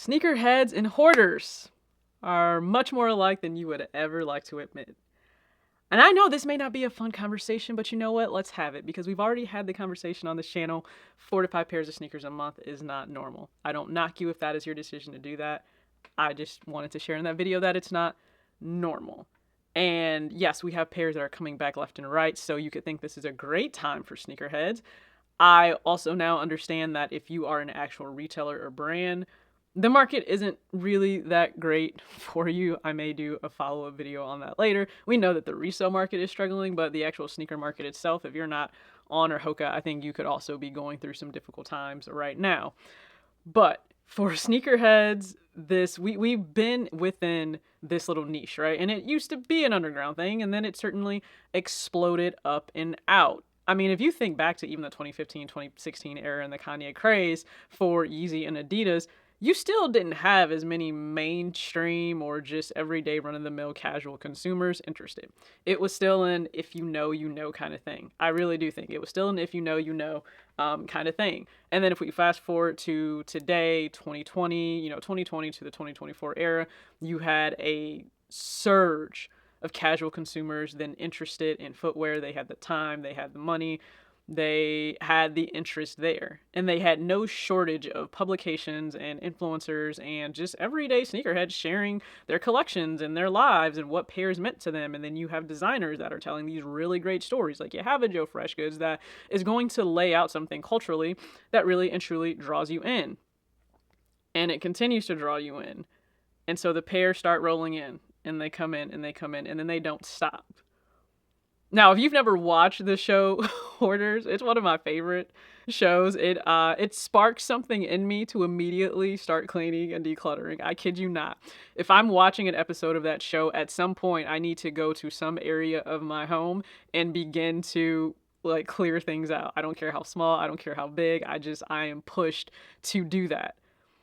Sneakerheads and hoarders are much more alike than you would ever like to admit. And I know this may not be a fun conversation, but you know what? Let's have it because we've already had the conversation on this channel. 4 to 5 pairs of sneakers a month is not normal. I don't knock you if that is your decision to do that. I just wanted to share in that video that it's not normal. And yes, we have pairs that are coming back left and right, so you could think this is a great time for sneakerheads. I also now understand that if you are an actual retailer or brand, the market isn't really that great for you. I may do a follow-up video on that later. We know that the resale market is struggling, but the actual sneaker market itself, if you're not on or HOKA, I think you could also be going through some difficult times right now. But for sneakerheads, we've been within this little niche, right? And it used to be an underground thing, and then it certainly exploded up and out. I mean, if you think back to even the 2015, 2016 era and the Kanye craze for Yeezy and Adidas, you still didn't have as many mainstream or just everyday run-of-the-mill casual consumers interested. It was still an if you know kind of thing. I really do think it was still an if you know kind of thing. And then if we fast forward to today, 2020, 2020 to the 2024 era, you had a surge of casual consumers then interested in footwear. They had the time, they had the money, they had the interest there, and they had no shortage of publications and influencers and just everyday sneakerheads sharing their collections and their lives and what pairs meant to them. And then you have designers that are telling these really great stories. Like you have a Joe Freshgoods that is going to lay out something culturally that really and truly draws you in, and it continues to draw you in. And so the pairs start rolling in, and they come in, and they come in, and then they don't stop. Now, if you've never watched the show Hoarders, it's one of my favorite shows. It sparks something in me to immediately start cleaning and decluttering. I kid you not. If I'm watching an episode of that show, at some point I need to go to some area of my home and begin to clear things out. I don't care how small, I don't care how big. I am pushed to do that.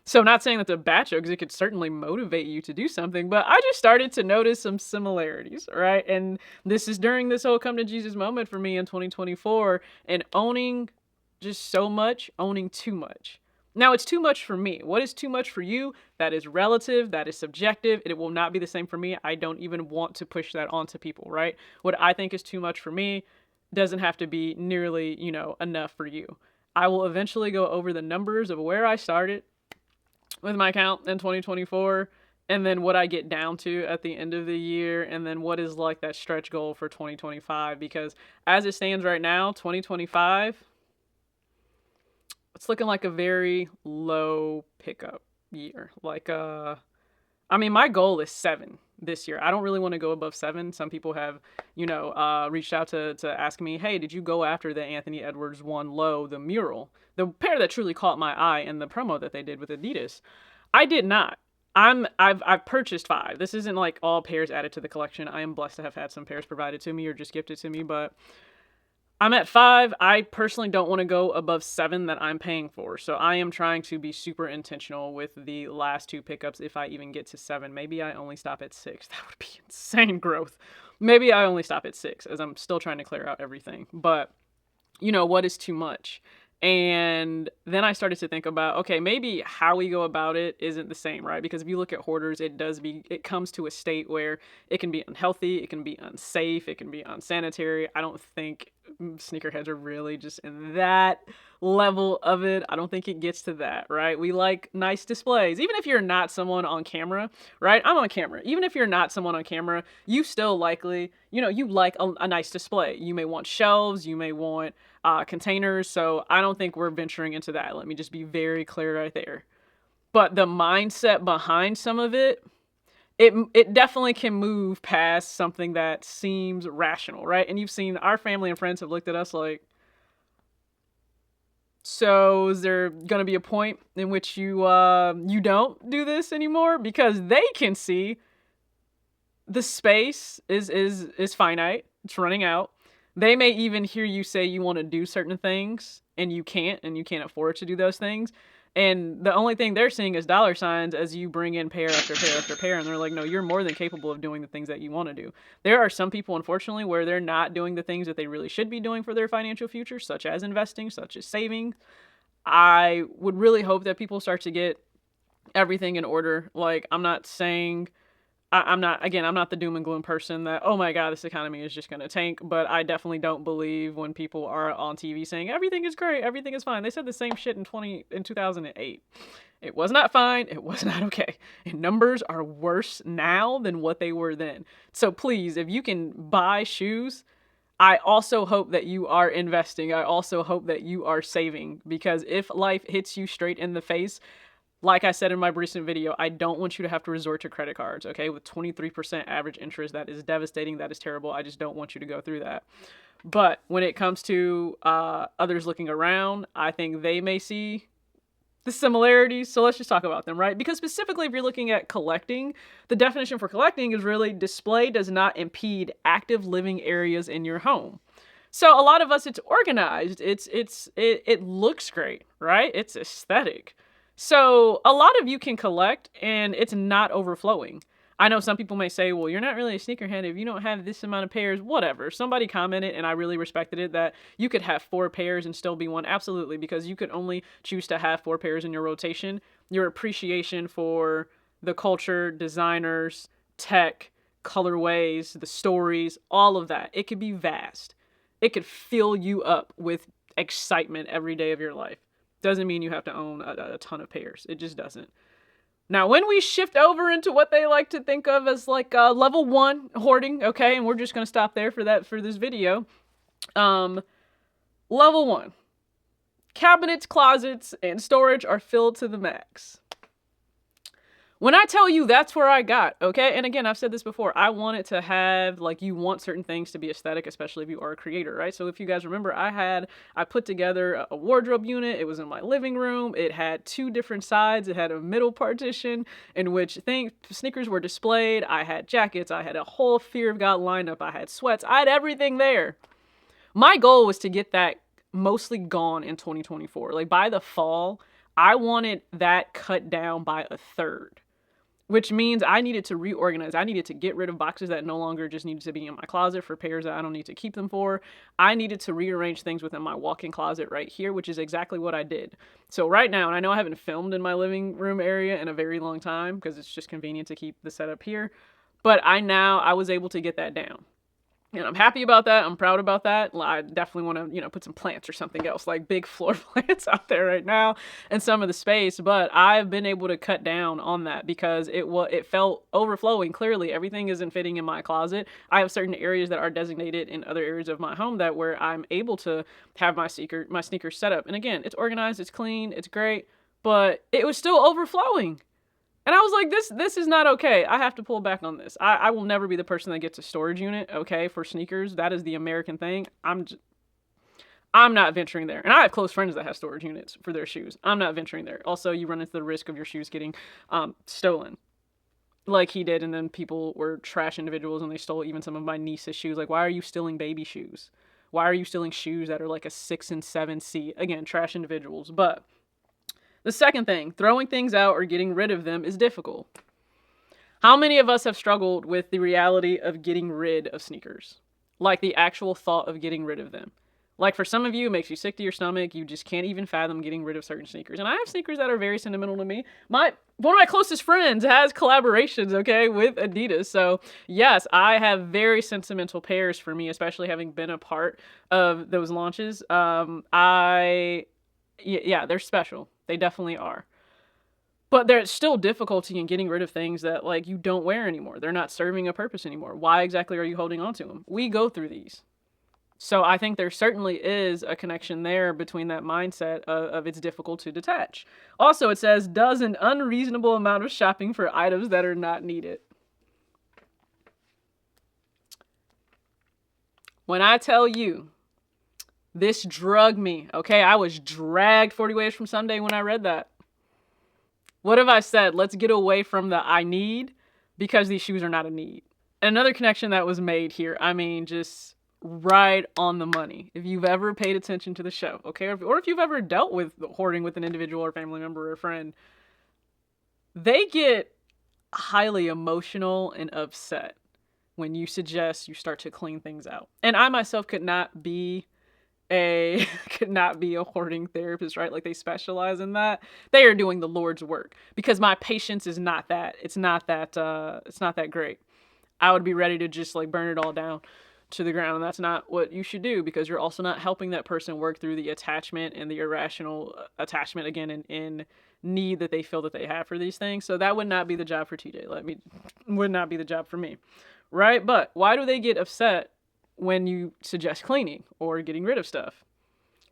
So not saying that's a bad show, because it could certainly motivate you to do something, but I just started to notice some similarities, right? And this is during this whole come to Jesus moment for me in 2024, and owning just so much, owning too much. Now, it's too much for me. What is too much for you? That is relative, that is subjective. It will not be the same for me. I don't even want to push that onto people, right? What I think is too much for me doesn't have to be nearly, enough for you. I will eventually go over the numbers of where I started with my account in 2024, and then what I get down to at the end of the year, and then what is like that stretch goal for 2025, because as it stands right now, 2025, it's looking like a very low pickup year. My goal is 7 this year. I don't really want to go above 7. Some people have, reached out to ask me, hey, did you go after the Anthony Edwards one low, the mural, the pair that truly caught my eye in the promo that they did with Adidas? I did not. I've purchased 5. This isn't like all pairs added to the collection. I am blessed to have had some pairs provided to me or just gifted to me, but I'm at 5. I personally don't want to go above 7 that I'm paying for. So I am trying to be super intentional with the last 2 pickups. If I even get to 7, maybe I only stop at 6. That would be insane growth. Maybe I only stop at 6, as I'm still trying to clear out everything. But what is too much? And then I started to think about, okay, maybe how we go about it isn't the same, right? Because if you look at hoarders, it comes to a state where it can be unhealthy, it can be unsafe, it can be unsanitary. I don't think sneakerheads are really just in that level of it. I don't think it gets to that, right? We like nice displays. Even if you're not someone on camera, right? I'm on camera. Even if you're not someone on camera, you still likely, you like a nice display. You may want shelves, you may want containers. So I don't think we're venturing into that. Let me just be very clear right there. But the mindset behind some of it, it definitely can move past something that seems rational, right? And you've seen our family and friends have looked at us like, so is there going to be a point in which you don't do this anymore? Because they can see the space is finite. It's running out. They may even hear you say you want to do certain things and you can't afford to do those things. And the only thing they're seeing is dollar signs as you bring in pair after pair after pair. And they're like, no, you're more than capable of doing the things that you want to do. There are some people, unfortunately, where they're not doing the things that they really should be doing for their financial future, such as investing, such as saving. I would really hope that people start to get everything in order. Like, I'm not saying, I'm not the doom and gloom person that, oh my God, this economy is just going to tank. But I definitely don't believe when people are on TV saying everything is great, everything is fine. They said the same shit in 2008. It was not fine. It was not okay. And numbers are worse now than what they were then. So please, if you can buy shoes, I also hope that you are investing. I also hope that you are saving, because if life hits you straight in the face, like I said in my recent video, I don't want you to have to resort to credit cards, okay? With 23% average interest, that is devastating. That is terrible. I just don't want you to go through that. But when it comes to others looking around, I think they may see the similarities. So let's just talk about them, right? Because specifically, if you're looking at collecting, the definition for collecting is really display does not impede active living areas in your home. So a lot of us, it's organized. It looks great, right? It's aesthetic. So a lot of you can collect and it's not overflowing. I know some people may say, well, you're not really a sneakerhead if you don't have this amount of pairs, whatever. Somebody commented, and I really respected it, that you could have 4 pairs and still be one. Absolutely, because you could only choose to have 4 pairs in your rotation. Your appreciation for the culture, designers, tech, colorways, the stories, all of that, it could be vast. It could fill you up with excitement every day of your life. Doesn't mean you have to own a ton of pairs. It just doesn't. Now, when we shift over into what they like to think of as like level 1 hoarding, okay, and we're just going to stop there for this video. Level 1. Cabinets, closets, and storage are filled to the max. When I tell you that's where I got, okay, and again, I've said this before, I want it to have, like, you want certain things to be aesthetic, especially if you are a creator, right? So if you guys remember, I put together a wardrobe unit. It was in my living room. It had 2 different sides. It had a middle partition in which sneakers were displayed. I had jackets. I had a whole Fear of God lineup. I had sweats. I had everything there. My goal was to get that mostly gone in 2024. Like, by the fall, I wanted that cut down by a third. Which means I needed to reorganize. I needed to get rid of boxes that no longer just needed to be in my closet for pairs that I don't need to keep them for. I needed to rearrange things within my walk-in closet right here, which is exactly what I did. So right now, and I know I haven't filmed in my living room area in a very long time because it's just convenient to keep the setup here, but I was able to get that down. And I'm happy about that. I'm proud about that. I definitely want to, put some plants or something else, like big floor plants out there right now and some of the space. But I've been able to cut down on that because it felt overflowing. Clearly, everything isn't fitting in my closet. I have certain areas that are designated in other areas of my home where I'm able to have my sneakers set up. And again, it's organized, it's clean, it's great, but it was still overflowing. And I was like, this is not okay. I have to pull back on this. I will never be the person that gets a storage unit, okay, for sneakers. That is the American thing. I'm not venturing there. And I have close friends that have storage units for their shoes. I'm not venturing there. Also, you run into the risk of your shoes getting stolen. Like he did, and then people were trash individuals and they stole even some of my niece's shoes. Like, why are you stealing baby shoes? Why are you stealing shoes that are like a 6 and 7 C? Again, trash individuals. But the second thing, throwing things out or getting rid of them is difficult. How many of us have struggled with the reality of getting rid of sneakers? Like the actual thought of getting rid of them. Like for some of you, it makes you sick to your stomach. You just can't even fathom getting rid of certain sneakers. And I have sneakers that are very sentimental to me. One of my closest friends has collaborations, okay, with Adidas. So yes, I have very sentimental pairs for me, especially having been a part of those launches. Yeah, they're special. They definitely are. But there's still difficulty in getting rid of things that, like, you don't wear anymore. They're not serving a purpose anymore. Why exactly are you holding on to them? We go through these. So I think there certainly is a connection there between that mindset of it's difficult to detach. Also, it says, does an unreasonable amount of shopping for items that are not needed. When I tell you, this drugged me, okay? I was dragged 40 ways from Sunday when I read that. What have I said? Let's get away from the I need because these shoes are not a need. Another connection that was made here, I mean, just right on the money. If you've ever paid attention to the show, okay? Or if you've ever dealt with hoarding with an individual or family member or a friend, they get highly emotional and upset when you suggest you start to clean things out. And I myself could not be a could not be a hoarding therapist, right? Like they specialize in that. They are doing the Lord's work because my patience is not that. It's not that great. I would be ready to just like burn it all down to the ground, and that's not what you should do because you're also not helping that person work through the attachment and the irrational attachment again in need that they feel that they have for these things. So that would not be the job for TJ. Would not be the job for me. Right? But why do they get upset when you suggest cleaning or getting rid of stuff?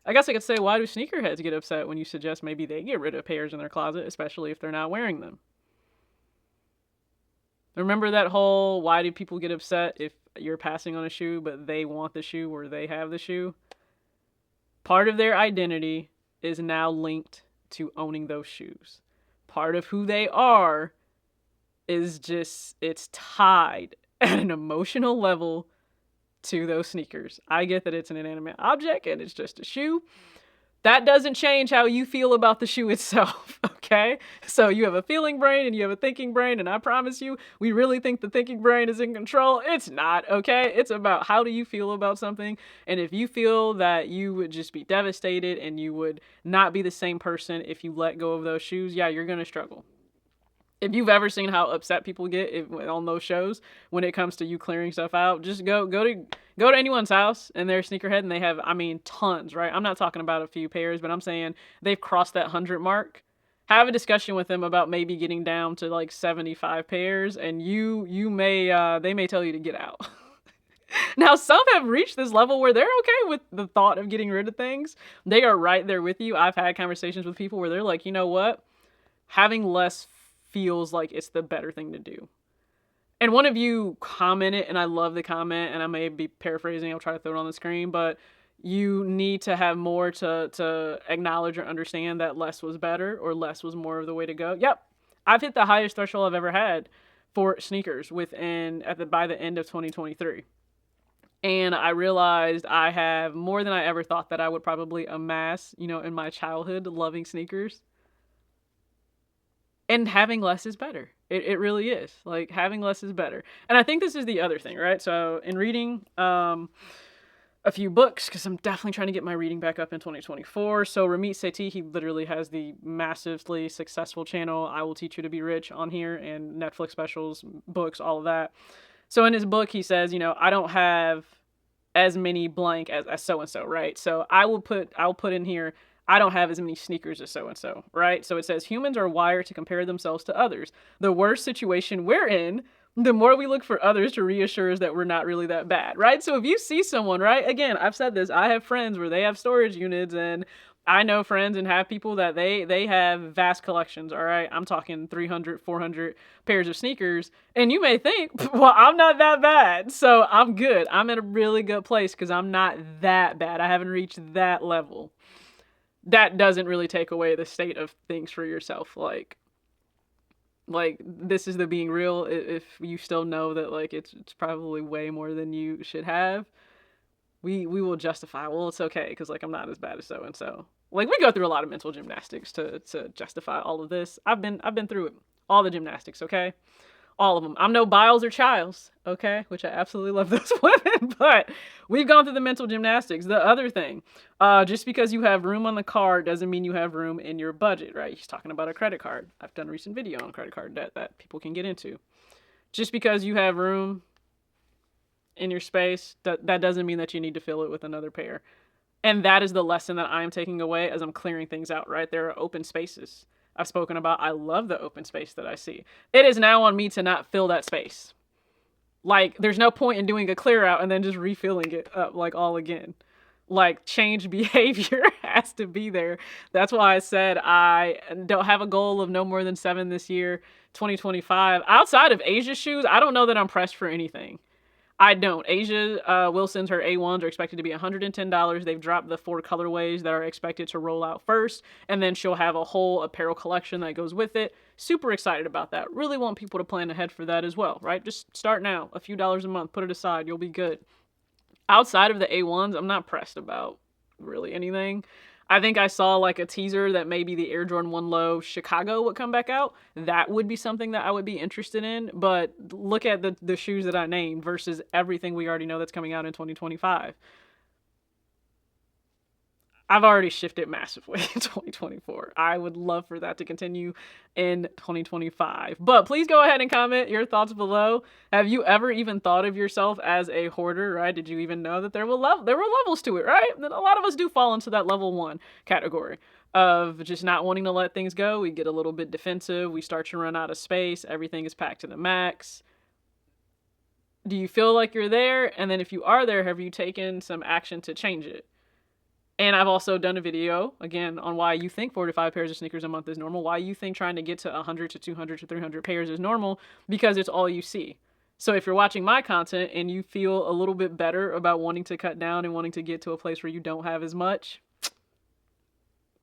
I guess I could say, why do sneakerheads get upset when you suggest maybe they get rid of pairs in their closet, especially if they're not wearing them? Remember that whole why do people get upset if you're passing on a shoe but they want the shoe or they have the shoe? Part of their identity is now linked to owning those shoes. Part of who they are is just, it's tied at an emotional level to those sneakers. I get that it's an inanimate object and it's just a shoe. That doesn't change how you feel about the shoe itself, okay? So you have a feeling brain and you have a thinking brain, and I promise you, we really think the thinking brain is in control. It's not, okay? It's about how do you feel about something, and if you feel that you would just be devastated and you would not be the same person if you let go of those shoes, yeah, you're gonna struggle. If you've ever seen how upset people get on those shows when it comes to you clearing stuff out, just go to anyone's house and they're sneakerhead and they have, I mean, tons, right? I'm not talking about a few pairs, but I'm saying they've crossed that 100 mark. Have a discussion with them about maybe getting down to like 75 pairs, and you may they may tell you to get out. Now, some have reached this level where they're okay with the thought of getting rid of things. They are right there with you. I've had conversations with people where they're like, you know what? Having less feels like it's the better thing to do. And one of you commented, and I love the comment, and I may be paraphrasing, I'll try to throw it on the screen, but you need to have more to acknowledge or understand that less was better or less was more of the way to go. Yep. I've hit the highest threshold I've ever had for sneakers by the end of 2023. And I realized I have more than I ever thought that I would probably amass, in my childhood, loving sneakers. And having less is better. It really is. Like, having less is better. And I think this is the other thing, right? So in reading a few books, because I'm definitely trying to get my reading back up in 2024. So Ramit Sethi, he literally has the massively successful channel, I Will Teach You to Be Rich, on here, and Netflix specials, books, all of that. So in his book, he says, I don't have as many blank as so-and-so, right? So I'll put in here, I don't have as many sneakers as so-and-so, right? So it says humans are wired to compare themselves to others. The worse situation we're in, the more we look for others to reassure us that we're not really that bad, right? So if you see someone, right? Again, I've said this, I have friends where they have storage units, and I know friends and have people that they have vast collections, all right? I'm talking 300, 400 pairs of sneakers, and you may think, well, I'm not that bad, so I'm good. I'm in a really good place because I'm not that bad. I haven't reached that level. That doesn't really take away the state of things for yourself. Like this is the being real. If you still know that like it's probably way more than you should have, we will justify, well, it's okay because like I'm not as bad as so and so. Like, we go through a lot of mental gymnastics to justify all of this. I've been through it, all the gymnastics, okay? All of them. I'm no Biles or Childs, okay? Which I absolutely love those women, but we've gone through the mental gymnastics. The other thing, just because you have room on the card doesn't mean you have room in your budget, right? He's talking about a credit card. I've done a recent video on credit card debt that people can get into. Just because you have room in your space, that doesn't mean that you need to fill it with another pair. And that is the lesson that I'm taking away as I'm clearing things out, right? There are open spaces. I've spoken about, I love the open space that I see. It is now on me to not fill that space. Like, there's no point in doing a clear out and then just refilling it up like all again. Like, change behavior has to be there. That's why I said I don't have a goal of no more than 7 this year, 2025. Outside of Asia shoes, I don't know that I'm pressed for anything. I don't. Asia Wilson's, her A1s are expected to be $110. They've dropped the 4 colorways that are expected to roll out first, and then she'll have a whole apparel collection that goes with it. Super excited about that. Really want people to plan ahead for that as well, right? Just start now. A few dollars a month. Put it aside. You'll be good. Outside of the A1s, I'm not pressed about really anything. I think I saw like a teaser that maybe the Air Jordan 1 Low Chicago would come back out. That would be something that I would be interested in. But look at the shoes that I named versus everything we already know that's coming out in 2025. I've already shifted massively in 2024. I would love for that to continue in 2025. But please go ahead and comment your thoughts below. Have you ever even thought of yourself as a hoarder, right? Did you even know that there were levels to it, right? A lot of us do fall into that level 1 category of just not wanting to let things go. We get a little bit defensive. We start to run out of space. Everything is packed to the max. Do you feel like you're there? And then if you are there, have you taken some action to change it? And I've also done a video, again, on why you think 4 to 5 pairs of sneakers a month is normal, why you think trying to get to 100 to 200 to 300 pairs is normal, because it's all you see. So if you're watching my content and you feel a little bit better about wanting to cut down and wanting to get to a place where you don't have as much,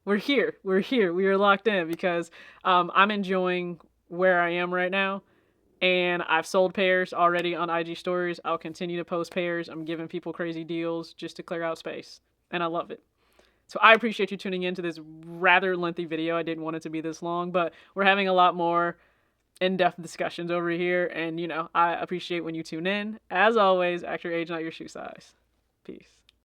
we're here. We are locked in because I'm enjoying where I am right now. And I've sold pairs already on IG stories. I'll continue to post pairs. I'm giving people crazy deals just to clear out space. And I love it. So I appreciate you tuning into this rather lengthy video. I didn't want it to be this long, but we're having a lot more in-depth discussions over here. And, I appreciate when you tune in. As always, act your age, not your shoe size. Peace.